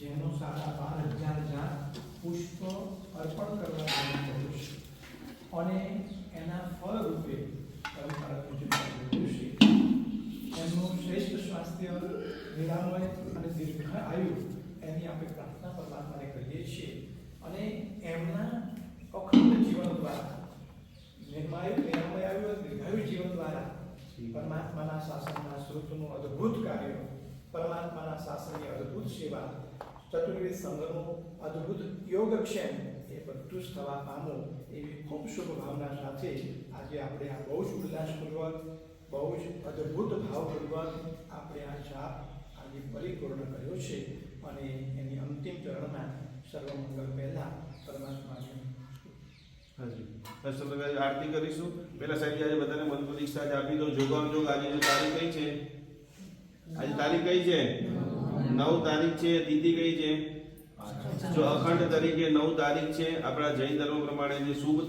જેનો 12,500 જાત પુષ્પ અર્પણ કરવા જવાનું છે અને એના ફળ રૂપે પરંપરા મુજબ છે એમનું શ્રેષ્ઠ સ્વાસ્થ્ય, નિરામય અને દીર્ઘ આયુ એની આપણે પ્રાર્થના પરમાત્માને કરીએ છીએ અને એમના અખંડ જીવન દ્વારા નિર્માયુ, નિરામય આયુ અને દીર્ઘાયુ જીવન દ્વારા પરમાત્માના શાસનના સ્વરૂપનું અદ્ભુત કાર્ય, પરમાત્માના શાસનની અદ્ભુત સેવા, ચતુર્વેદ સંઘનું અદ્ભુત યોગક્ષેમ એ બધું જ થવા પામું એવી ખૂબ શુભ ભાવના સાથે આજે આપણે આ બહુ જ ઉલ્લાસપૂર્વક, બહુ જ અદ્ભુત ભાવપૂર્વક આપણે આ જાપ આજે પરિપૂર્ણ કર્યો છે અને એની અંતિમ ચરણમાં સર્વમંગલ પહેલા પરમાત્માને આરતી કરીશું. પેલા સાહેબ આજે બધાને મંત્ર દીક્ષા આપી દો. જોગામ જોગ આજે જો તારીખ કઈ છે? આજે તારીખ કઈ છે? 9 તારીખ છે. તિથિ કઈ છે? જો અખંડ તરીકે 9 તારીખ છે. આપણા જૈન ધર્મ પ્રમાણે જે શુભ